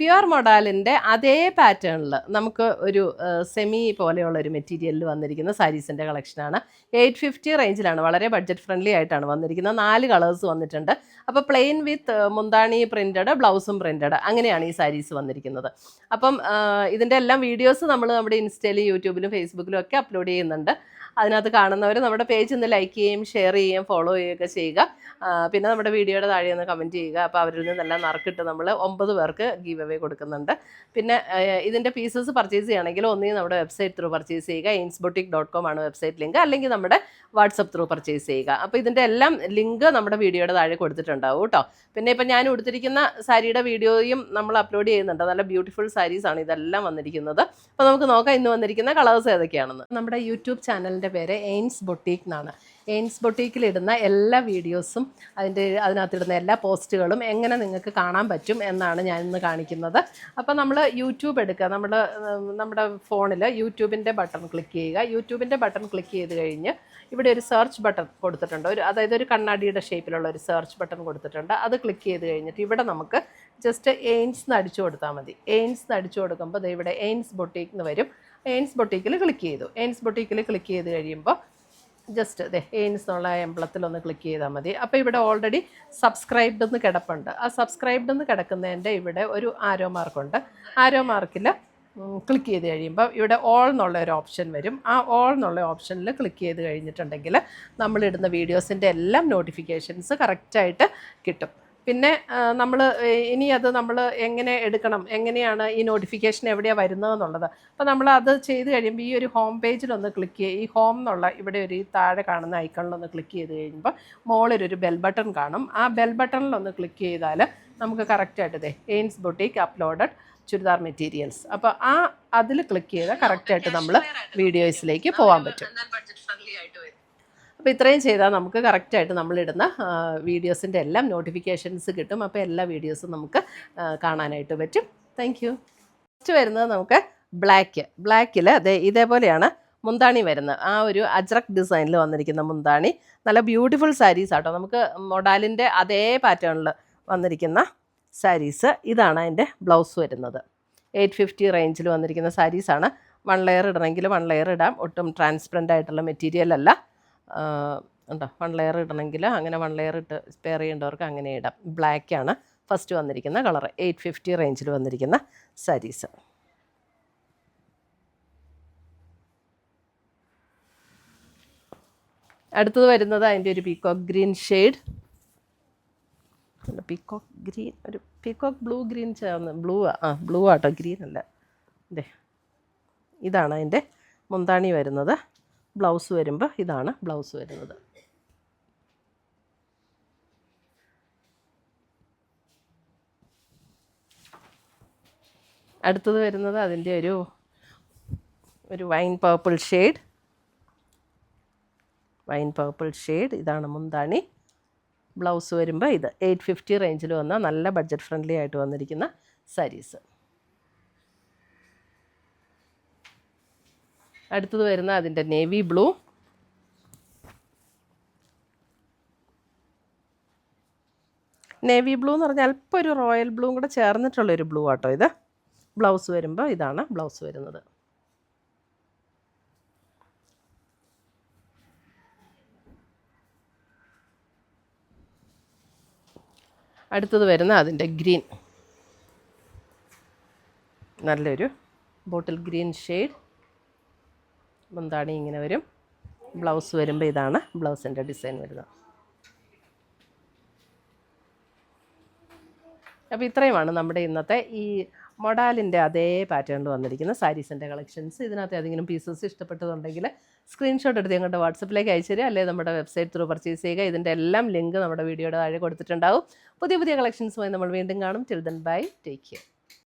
Pure മൊഡാലിൻ്റെ അതേ പാറ്റേണിൽ നമുക്ക് ഒരു സെമി പോലെയുള്ള ഒരു മെറ്റീരിയലിൽ വന്നിരിക്കുന്ന സാരീസിൻ്റെ കളക്ഷനാണ്. 850 റേഞ്ചിലാണ്, വളരെ ബഡ്ജറ്റ് ഫ്രണ്ട്ലി ആയിട്ടാണ് വന്നിരിക്കുന്നത്. 4 കളേഴ്സ് വന്നിട്ടുണ്ട്. അപ്പോൾ പ്ലെയിൻ വിത്ത് മുന്താണി പ്രിൻറ്റഡ്, ബ്ലൗസും പ്രിൻറ്റഡ്, അങ്ങനെയാണ് ഈ സാരീസ് വന്നിരിക്കുന്നത്. അപ്പം ഇതിൻ്റെ എല്ലാം വീഡിയോസ് നമ്മൾ നമ്മുടെ ഇൻസ്റ്റയിലും യൂട്യൂബിലും ഫേസ്ബുക്കിലും ഒക്കെ അപ്ലോഡ് ചെയ്യുന്നുണ്ട്. അതിനകത്ത് കാണുന്നവർ നമ്മുടെ പേജ് ഒന്ന് ലൈക്ക് ചെയ്യുകയും ഷെയർ ചെയ്യുകയും ഫോളോ ചെയ്യുകയൊക്കെ ചെയ്യുക. പിന്നെ നമ്മുടെ വീഡിയോയുടെ താഴെ ഒന്ന് കമൻറ്റ് ചെയ്യുക. അപ്പോൾ അവരിൽ നിന്നെല്ലാം നറുക്കിട്ട് നമ്മൾ 9 പേർക്ക് ഗീവ് അവേ കൊടുക്കുന്നുണ്ട്. പിന്നെ ഇതിൻ്റെ പീസസ് പർച്ചേസ് ചെയ്യുകയാണെങ്കിൽ ഒന്നുകിൽ നമ്മുടെ വെബ്സൈറ്റ് ത്രൂ പർച്ചേസ് ചെയ്യുക, ainsboutique.com ആണ് വെബ്സൈറ്റ് ലിങ്ക്, അല്ലെങ്കിൽ നമ്മുടെ വാട്സപ്പ് ത്രൂ പർച്ചേസ് ചെയ്യുക. അപ്പോൾ ഇതിൻ്റെ എല്ലാം ലിങ്ക് നമ്മുടെ വീഡിയോയുടെ താഴെ കൊടുത്തിട്ടുണ്ടാവും കേട്ടോ. പിന്നെ ഇപ്പം ഞാൻ ഉടുത്തിരിക്കുന്ന സാരിയുടെ വീഡിയോയും നമ്മൾ അപ്ലോഡ് ചെയ്യുന്നുണ്ട്. നല്ല ബ്യൂട്ടിഫുൾ സാരീസാണ് ഇതെല്ലാം വന്നിരിക്കുന്നത്. അപ്പോൾ നമുക്ക് നോക്കാം ഇന്ന് വന്നിരിക്കുന്ന കളേഴ്സ് ഏതൊക്കെയാണെന്ന്. നമ്മുടെ യൂട്യൂബ് ചാനലിൻ്റെ പേര് എയിൻസ് ബൊട്ടീക്ക് എന്നാണ്. എയിൻസ് ബൊട്ടീക്കിലിടുന്ന എല്ലാ വീഡിയോസും അതിനകത്തിടുന്ന എല്ലാ പോസ്റ്റുകളും എങ്ങനെ നിങ്ങൾക്ക് കാണാൻ പറ്റും എന്നാണ് ഞാൻ ഇന്ന് കാണിക്കുന്നത്. അപ്പോൾ നമ്മൾ യൂട്യൂബ് എടുക്കുക, നമ്മുടെ ഫോണിൽ യൂട്യൂബിൻ്റെ ബട്ടൺ ക്ലിക്ക് ചെയ്യുക. യൂട്യൂബിൻ്റെ ബട്ടൺ ക്ലിക്ക് ചെയ്ത് കഴിഞ്ഞ് ഇവിടെ ഒരു സെർച്ച് ബട്ടൺ കൊടുത്തിട്ടുണ്ട്. അതായത് ഒരു കണ്ണാടിയുടെ ഷേപ്പിലുള്ള ഒരു സെർച്ച് ബട്ടൺ കൊടുത്തിട്ടുണ്ട്. അത് ക്ലിക്ക് ചെയ്ത് കഴിഞ്ഞിട്ട് ഇവിടെ നമുക്ക് ജസ്റ്റ് എയിൻസ് എന്ന് അടിച്ചു കൊടുത്താൽ മതി. എയിൻസ് എന്ന് അടിച്ചു കൊടുക്കുമ്പോൾ ഇവിടെ എയിൻസ് ബൊട്ടീക്ക് എന്ന് വരും. എയിൻസ് ബൊട്ടീക്കിൽ ക്ലിക്ക് ചെയ്തു. എയിൻസ് ബൊട്ടീക്കിൽ ക്ലിക്ക് ചെയ്ത് കഴിയുമ്പോൾ ജസ്റ്റ് എയിൻസ് എന്നുള്ള എംബ്ലത്തിലൊന്ന് ക്ലിക്ക് ചെയ്താൽ മതി. അപ്പോൾ ഇവിടെ ഓൾറെഡി സബ്സ്ക്രൈബ്ഡ് എന്ന് കിടപ്പുണ്ട്. ആ സബ്സ്ക്രൈബ്ഡ് എന്ന് കിടക്കുന്നതിൻ്റെ ഇവിടെ ഒരു ആരോ മാർക്കുണ്ട്. ആരോ മാർക്കിൽ ക്ലിക്ക് ചെയ്ത് കഴിയുമ്പോൾ ഇവിടെ ഓൾ എന്നുള്ള ഒരു ഓപ്ഷൻ വരും. ആ ഓൾ എന്നുള്ള ഓപ്ഷനിൽ ക്ലിക്ക് ചെയ്ത് കഴിഞ്ഞിട്ടുണ്ടെങ്കിൽ നമ്മളിടുന്ന വീഡിയോസിൻ്റെ എല്ലാം നോട്ടിഫിക്കേഷൻസ് കറക്റ്റായിട്ട് കിട്ടും. പിന്നെ നമ്മൾ ഇനി അത് നമ്മൾ എങ്ങനെ എടുക്കണം, എങ്ങനെയാണ് ഈ നോട്ടിഫിക്കേഷൻ എവിടെയാണ് വരുന്നതെന്നുള്ളത്. അപ്പോൾ നമ്മൾ അത് ചെയ്ത് കഴിയുമ്പോൾ ഈ ഒരു ഹോം പേജിലൊന്ന് ക്ലിക്ക് ചെയ്യുക. ഈ ഹോം എന്നുള്ള ഇവിടെ ഒരു താഴെ കാണുന്ന ഐക്കണിലൊന്ന് ക്ലിക്ക് ചെയ്ത് കഴിയുമ്പോൾ മുകളിലൊരു ബെൽ ബട്ടൺ കാണും. ആ ബെൽ ബട്ടണിലൊന്ന് ക്ലിക്ക് ചെയ്താൽ നമുക്ക് കറക്റ്റായിട്ട് എയിൻസ് ബൊട്ടീക്ക് അപ്ലോഡഡ് ചുരിദാർ മെറ്റീരിയൽസ്, അപ്പോൾ അതിൽ ക്ലിക്ക് ചെയ്താൽ കറക്റ്റായിട്ട് നമ്മൾ വീഡിയോസിലേക്ക് പോകാൻ പറ്റും. അപ്പോൾ ഇത്രയും ചെയ്താൽ നമുക്ക് കറക്റ്റായിട്ട് നമ്മളിടുന്ന വീഡിയോസിൻ്റെ എല്ലാം നോട്ടിഫിക്കേഷൻസ് കിട്ടും. അപ്പോൾ എല്ലാ വീഡിയോസും നമുക്ക് കാണാനായിട്ട് പറ്റും. Thank you. നെക്സ്റ്റ് വരുന്നത് നമുക്ക് ബ്ലാക്കിൽ ഇതേപോലെയാണ് മുന്താണി വരുന്നത്. ആ ഒരു അജ്രക് ഡിസൈനിൽ വന്നിരിക്കുന്ന മുന്താണി, നല്ല ബ്യൂട്ടിഫുൾ സാരീസ് ആട്ടോ. നമുക്ക് മൊഡാലിൻ്റെ അതേ പാറ്റേണിൽ വന്നിരിക്കുന്ന സാരീസ്. ഇതാണ് അതിൻ്റെ ബ്ലൗസ് വരുന്നത്. 850 റേഞ്ചിൽ വന്നിരിക്കുന്ന സാരീസാണ്. 1 ലെയർ ഇടണമെങ്കിൽ 1 ലെയർ ഇടാം. ഒട്ടും ട്രാൻസ്പെറൻ്റ് ആയിട്ടുള്ള മെറ്റീരിയൽ അല്ല. ഉണ്ടോ, 1 ലെയർ ഇടണമെങ്കിൽ അങ്ങനെ 1 ലെയർ ഇട്ട് സ്പെയർ ചെയ്യേണ്ടവർക്ക് അങ്ങനെ ഇടാം. ബ്ലാക്കാണ് ഫസ്റ്റ് വന്നിരിക്കുന്ന കളർ. 850 റേഞ്ചിൽ വന്നിരിക്കുന്ന സാരീസ്. അടുത്തത് വരുന്നത് അതിൻ്റെ ഒരു peacock green shade. Peacock green, ഒരു പീക്കോക്ക് ബ്ലൂ ഗ്രീൻ ചേർന്ന് ബ്ലൂ ആട്ടോ, ഗ്രീൻ അല്ല. ഇതാണ് അതിൻ്റെ മുന്താണി വരുന്നത്. ബ്ലൗസ് വരുമ്പോൾ ഇതാണ് ബ്ലൗസ് വരുന്നത്. അടുത്തത് വരുന്നത് അതിൻ്റെ ഒരു വൈൻ പർപ്പിൾ ഷെയ്ഡ്. ഇതാണ് മുന്താണി. ബ്ലൗസ് വരുമ്പോൾ ഇത് 850 റേഞ്ചിൽ വന്ന നല്ല ബഡ്ജറ്റ് ഫ്രണ്ട്ലി ആയിട്ട് വന്നിരിക്കുന്ന സാരീസ്. അടുത്തത് വരുന്ന അതിൻ്റെ നേവി ബ്ലൂ. എന്ന് പറഞ്ഞാൽ അല്പം ഒരു റോയൽ ബ്ലൂ കൂടെ ചേർന്നിട്ടുള്ളൊരു ബ്ലൂ ആട്ടോ ഇത്. ബ്ലൗസ് വരുമ്പോൾ ഇതാണ് ബ്ലൗസ് വരുന്നത്. അടുത്തത് വരുന്ന അതിൻ്റെ ഗ്രീൻ, നല്ലൊരു ബോട്ടിൽ ഗ്രീൻ ഷെയ്ഡ്. മുന്താണി ഇങ്ങനെ വരും. ബ്ലൗസ് വരുമ്പോൾ ഇതാണ് ബ്ലൗസിൻ്റെ ഡിസൈൻ വരുന്നത്. അപ്പോൾ ഇത്രയുമാണ് നമ്മുടെ ഇന്നത്തെ ഈ മൊഡാലിൻ്റെ അതേ പാറ്റേണിൽ വന്നിരിക്കുന്ന സാരീസിൻ്റെ കളക്ഷൻസ്. ഇതിനകത്ത് ഏതെങ്കിലും പീസസ് ഇഷ്ടപ്പെട്ടതുണ്ടെങ്കിൽ സ്ക്രീൻഷോട്ട് എടുത്ത് ഞങ്ങളുടെ വാട്സപ്പിലേക്ക് അയച്ചു തരിക, അല്ലെങ്കിൽ നമ്മുടെ വെബ്സൈറ്റ് ത്രൂ പർച്ചേസ് ചെയ്യുക. ഇതിൻ്റെ എല്ലാം ലിങ്ക് നമ്മുടെ വീഡിയോയുടെ താഴെ കൊടുത്തിട്ടുണ്ടാവും. പുതിയ കളക്ഷൻസുമായി നമ്മൾ വീണ്ടും കാണും. Till then bye, take care.